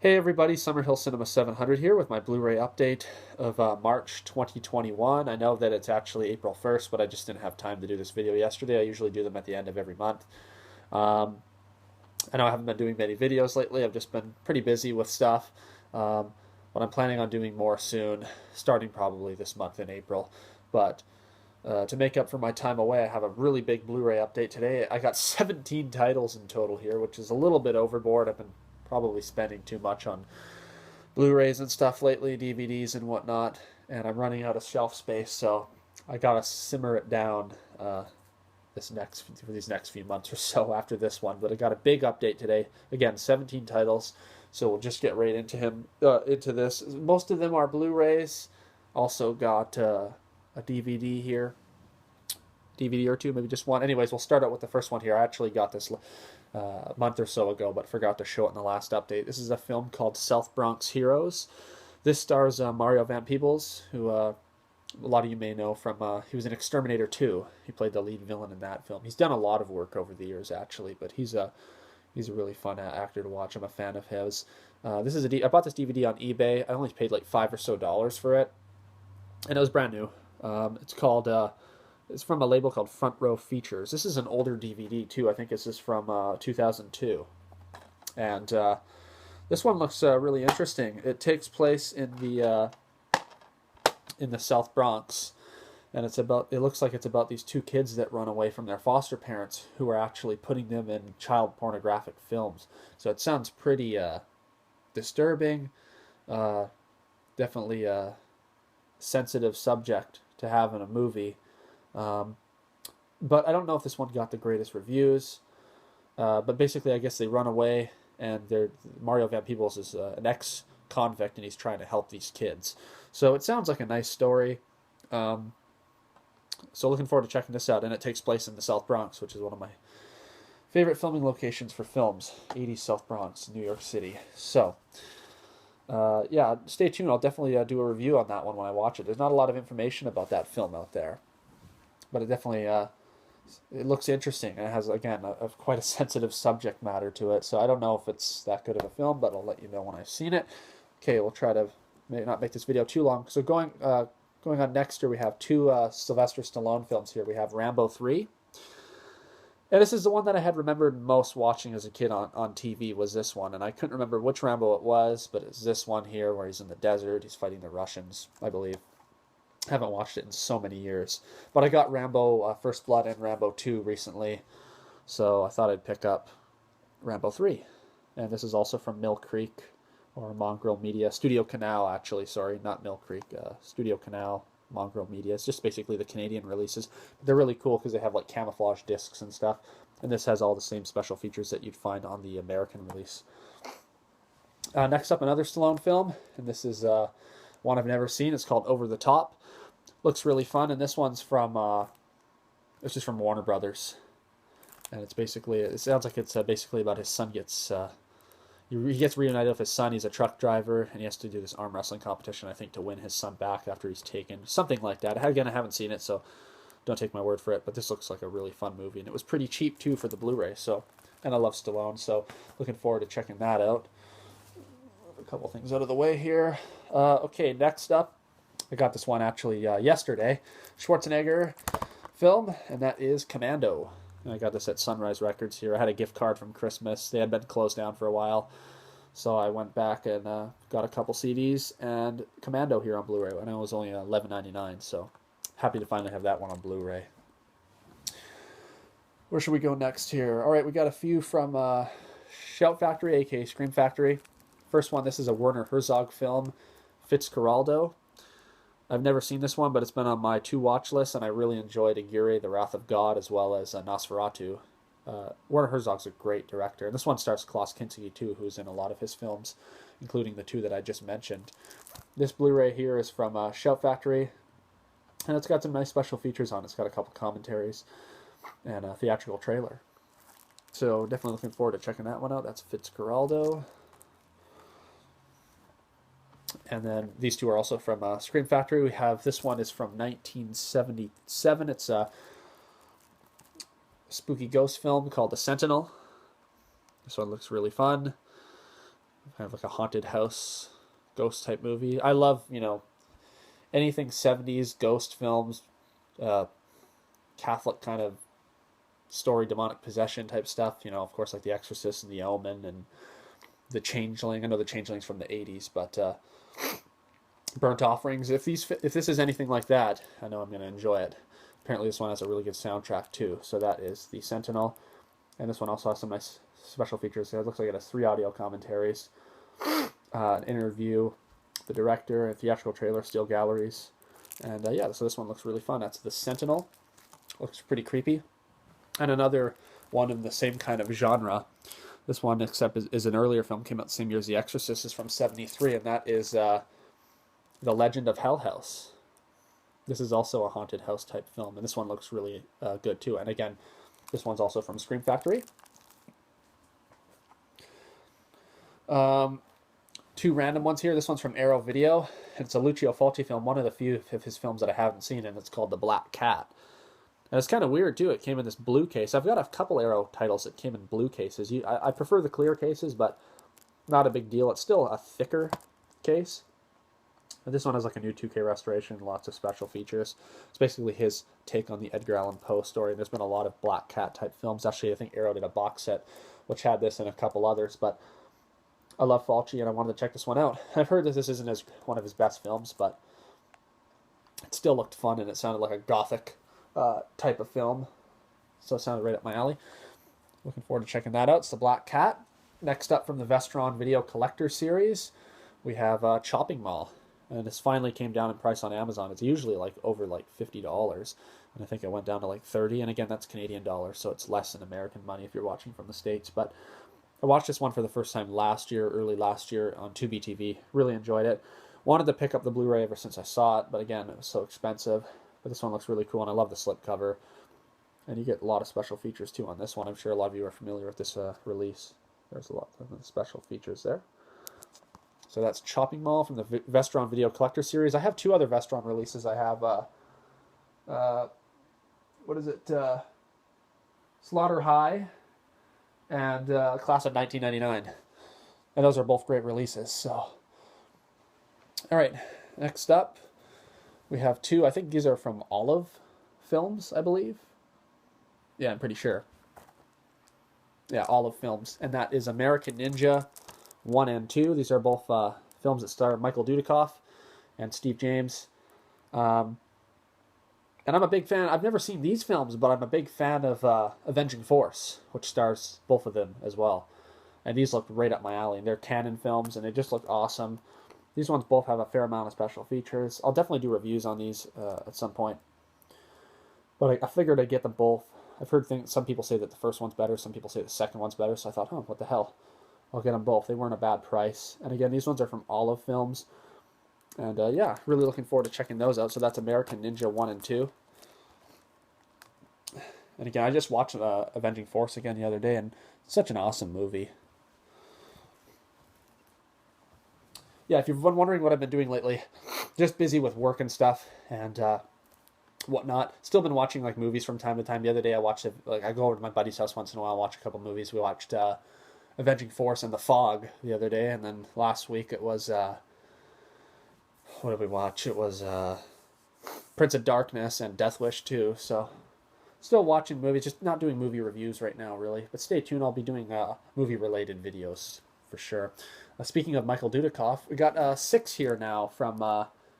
Hey everybody, Summerhill Cinema 700 here with my Blu-ray update of March 2021. I know that it's actually April 1st, but I just didn't have time to do this video yesterday. I usually do them at the end of every month. Um, I know I haven't been doing many videos lately. I've just been pretty busy with stuff, um, but I'm planning on doing more soon, starting probably this month in April. But to make up for my time away, I have a really big Blu-ray update today. I got 17 titles in total here, which is a little bit overboard. I've been probably spending too much on Blu-rays and stuff lately, DVDs and whatnot, and I'm running out of shelf space, so I gotta simmer it down for these next few months or so after this one. But I got a big update today. Again, 17 titles, so we'll just get right into this. Most of them are Blu-rays. Also got a DVD here, DVD or two, maybe just one. Anyways, we'll start out with the first one here. I actually got this a month or so ago, but forgot to show it in the last update. This is a film called South Bronx Heroes. This stars Mario Van Peebles, who a lot of you may know from, he was in Exterminator 2. He played the lead villain in that film. He's done a lot of work over the years, actually, but he's a really fun actor to watch. I'm a fan of his. I bought this DVD on eBay. I only paid like $5 or so for it, and it was brand new. It's from a label called Front Row Features. This is an older DVD too. I think this is from 2002, and this one looks really interesting. It takes place in the South Bronx, and it looks like it's about these two kids that run away from their foster parents, who are actually putting them in child pornographic films. So it sounds pretty disturbing. Definitely a sensitive subject to have in a movie. But I don't know if this one got the greatest reviews. But basically, I guess they run away, and Mario Van Peebles is an ex-convict, and he's trying to help these kids. So it sounds like a nice story. So looking forward to checking this out. And it takes place in the South Bronx, which is one of my favorite filming locations for films. 80s South Bronx, New York City. So yeah, stay tuned. I'll definitely do a review on that one when I watch it. There's not a lot of information about that film out there, but it definitely it looks interesting, and it has, again, quite a sensitive subject matter to it. So I don't know if it's that good of a film, but I'll let you know when I've seen it. Okay, we'll try to not make this video too long. So going on next here, we have two Sylvester Stallone films here. We have Rambo 3. And this is the one that I had remembered most watching as a kid on TV, was this one. And I couldn't remember which Rambo it was, but it's this one here where he's in the desert. He's fighting the Russians, I believe. I haven't watched it in so many years. But I got Rambo First Blood and Rambo 2 recently, so I thought I'd pick up Rambo 3. And this is also from Mill Creek, or Mongrel Media. Studio Canal, actually, sorry, not Mill Creek. Studio Canal, Mongrel Media. It's just basically the Canadian releases. But they're really cool because they have like camouflage discs and stuff. And this has all the same special features that you'd find on the American release. Next up, another Stallone film, and this is one I've never seen. It's called Over the Top. Looks really fun, and this one's from it's just from Warner Brothers, and it sounds like it's basically about his son he gets reunited with his son. He's a truck driver, and he has to do this arm wrestling competition, I think, to win his son back after he's taken, something like that. Again, I haven't seen it, so don't take my word for it, but this looks like a really fun movie, and it was pretty cheap too for the Blu-ray. So, and I love Stallone, so looking forward to checking that out. A couple things out of the way here. Okay, next up, I got this one actually yesterday. Schwarzenegger film, and that is Commando. And I got this at Sunrise Records here. I had a gift card from Christmas. They had been closed down for a while, so I went back and got a couple CDs and Commando here on Blu-ray. And it was only $11.99, so happy to finally have that one on Blu-ray. Where should we go next here? All right, we got a few from Shout Factory, aka Scream Factory. First one, this is a Werner Herzog film, Fitzcarraldo. I've never seen this one, but it's been on my to-watch list, and I really enjoyed Aguirre, The Wrath of God, as well as Nosferatu. Werner Herzog's a great director, and this one stars Klaus Kinski, too, who's in a lot of his films, including the two that I just mentioned. This Blu-ray here is from Shout Factory, and it's got some nice special features on it. It's got a couple commentaries and a theatrical trailer. So definitely looking forward to checking that one out. That's Fitzcarraldo. And then these two are also from Scream Factory. We have, this one is from 1977. It's a spooky ghost film called The Sentinel. This one looks really fun. kind of like a haunted house ghost type movie. I love, anything 70s ghost films, uh, Catholic kind of story, demonic possession type stuff. Of course, like The Exorcist and The Omen and The Changeling. I know The Changeling's from the 80s, but Burnt Offerings. If this is anything like that, I know I'm going to enjoy it. Apparently, this one has a really good soundtrack too. So that is The Sentinel, and this one also has some nice special features. It looks like it has 3 audio commentaries, an interview, the director, a theatrical trailer, steel galleries, and yeah. So this one looks really fun. That's The Sentinel. Looks pretty creepy. And another one in the same kind of genre. This one, except is an earlier film, came out the same year as The Exorcist, is from '73, and that is The Legend of Hellhouse. This is also a haunted house type film, and this one looks really good too. And again, this one's also from Scream Factory. 2 random ones here. This one's from Arrow Video. It's a Lucio Fulci film, one of the few of his films that I haven't seen, and it's called The Black Cat. And it's kind of weird, too. It came in this blue case. I've got a couple Arrow titles that came in blue cases. I prefer the clear cases, but not a big deal. It's still a thicker case. And this one has like a new 2K restoration, lots of special features. It's basically his take on the Edgar Allan Poe story. And there's been a lot of Black Cat type films. Actually, I think Arrow did a box set, which had this and a couple others. But I love Fulci, and I wanted to check this one out. I've heard that this isn't one of his best films, but it still looked fun, and it sounded like a gothic type of film, so it sounded right up my alley. Looking forward to checking that out. It's The Black Cat. Next up from the Vestron Video Collector Series, we have Chopping Mall, and this finally came down in price on Amazon. It's usually over $50, and I think it went down to $30, and again, that's Canadian dollars, so it's less than American money if you're watching from the States. But I watched this one for the first time early last year on Tubi TV. Really enjoyed it. Wanted to pick up the Blu-ray ever since I saw it, but again, it was so expensive. But this one looks really cool, and I love the slipcover. And you get a lot of special features, too, on this one. I'm sure a lot of you are familiar with this release. There's a lot of special features there. So that's Chopping Mall from the Vestron Video Collector Series. I have 2 other Vestron releases. I have, Slaughter High and Class of 1999. And those are both great releases. So, all right, next up. We have 2, I think these are from Olive Films, I believe. Yeah, I'm pretty sure. Yeah, Olive Films. And that is American Ninja 1 and 2. These are both films that star Michael Dudikoff and Steve James. And I'm a big fan. I've never seen these films, but I'm a big fan of Avenging Force, which stars both of them as well. And these look right up my alley. And they're canon films, and they just look awesome. These ones both have a fair amount of special features. I'll definitely do reviews on these at some point. But I figured I'd get them both. I've heard some people say that the first one's better. Some people say the second one's better. So I thought, what the hell? I'll get them both. They weren't a bad price. And again, these ones are from Olive Films. And yeah, really looking forward to checking those out. So that's American Ninja 1 and 2. And again, I just watched Avenging Force again the other day, and it's such an awesome movie. Yeah, if you've been wondering what I've been doing lately, just busy with work and stuff and whatnot. Still been watching movies from time to time. The other day I watched I go over to my buddy's house once in a while, watch a couple movies. We watched Avenging Force and The Fog the other day, and then last week it was what did we watch? It was Prince of Darkness and Death Wish 2. So still watching movies, just not doing movie reviews right now, really. But stay tuned. I'll be doing movie-related videos for sure. Speaking of Michael Dudikoff, we got 6 here now from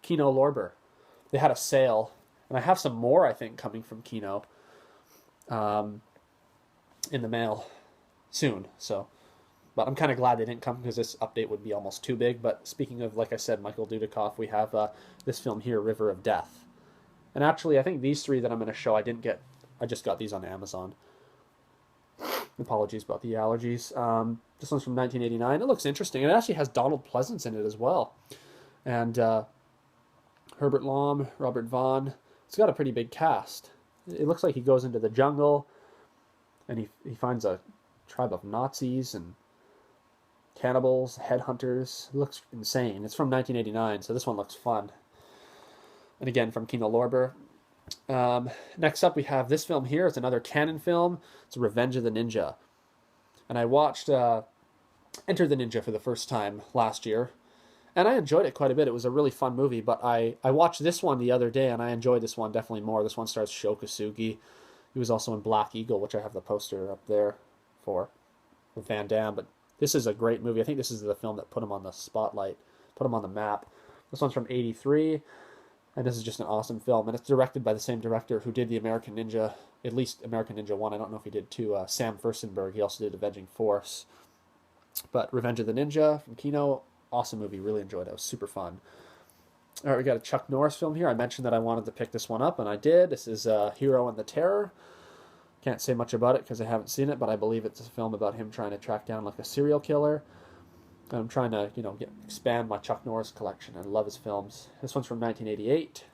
Kino Lorber. They had a sale, and I have some more, I think, coming from Kino in the mail soon. So, but I'm kind of glad they didn't come because this update would be almost too big. But speaking of, like I said, Michael Dudikoff, we have this film here, River of Death. And actually, I think these 3 that I'm going to show, I just got these on Amazon. Apologies about the allergies. This one's from 1989. It looks interesting. It actually has Donald Pleasance in it as well. And Herbert Lom, Robert Vaughn. It's got a pretty big cast. It looks like he goes into the jungle, and he finds a tribe of Nazis and cannibals, headhunters. It looks insane. It's from 1989, so this one looks fun. And again, from Kino Lorber. Next up, we have this film here. It's another canon film. It's Revenge of the Ninja. And I watched Enter the Ninja for the first time last year, and I enjoyed it quite a bit. It was a really fun movie, but I watched this one the other day, and I enjoyed this one definitely more. This one stars Sho Kosugi. He was also in Black Eagle, which I have the poster up there for, with Van Damme. But this is a great movie. I think this is the film that put him on the spotlight, put him on the map. This one's from '83, and this is just an awesome film. And it's directed by the same director who did the American Ninja, at least American Ninja 1. I don't know if he did 2. Sam Furstenberg. He also did Avenging Force. But Revenge of the Ninja from Kino, awesome movie. Really enjoyed it. It was super fun. All right, we got a Chuck Norris film here. I mentioned that I wanted to pick this one up, and I did. This is Hero and the Terror. Can't say much about it because I haven't seen it, but I believe it's a film about him trying to track down like a serial killer. And I'm trying to, expand my Chuck Norris collection. I love his films. This one's from 1988.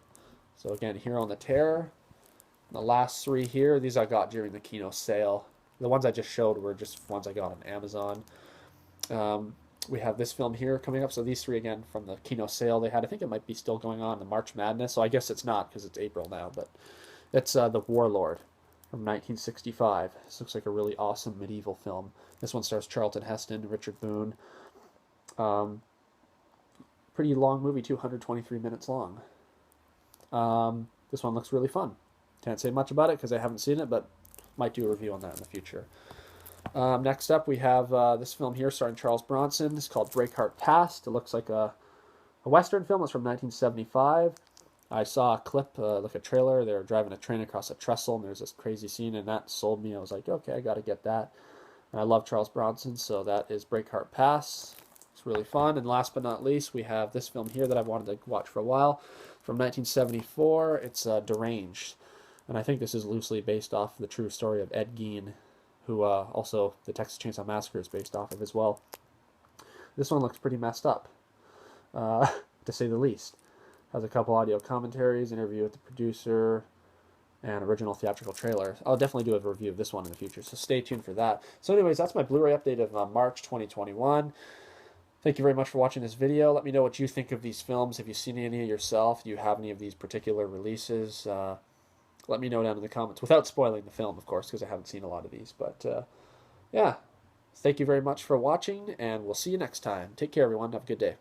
So again, Hero and the Terror. And the last 3 here, these I got during the Kino sale. The ones I just showed were just ones I got on Amazon. We have this film here coming up. So these 3 again from the Kino sale they had. I think it might be still going on, the March Madness. So I guess it's not because it's April now. But it's The Warlord from 1965. This looks like a really awesome medieval film. This one stars Charlton Heston, Richard Boone. Pretty long movie, 223 minutes long. This one looks really fun. Can't say much about it because I haven't seen it, but might do a review on that in the future. Next up, we have this film here starring Charles Bronson. It's called Breakheart Past. It looks like a Western film. It's from 1975. I saw a clip, like a trailer. They were driving a train across a trestle, and there's this crazy scene, and that sold me. I was like, okay, I got to get that. And I love Charles Bronson, so that is Breakheart Pass. It's really fun. And last but not least, we have this film here that I've wanted to watch for a while. From 1974, it's Deranged. And I think this is loosely based off the true story of Ed Gein, who also the Texas Chainsaw Massacre is based off of as well. This one looks pretty messed up, to say the least. Has a couple audio commentaries, interview with the producer, and original theatrical trailer. I'll definitely do a review of this one in the future, so stay tuned for that. So anyways, that's my Blu-ray update of March 2021. Thank you very much for watching this video. Let me know what you think of these films. Have you seen any yourself? Do you have any of these particular releases? Let me know down in the comments, without spoiling the film, of course, because I haven't seen a lot of these. But, yeah, thank you very much for watching, and we'll see you next time. Take care, everyone. Have a good day.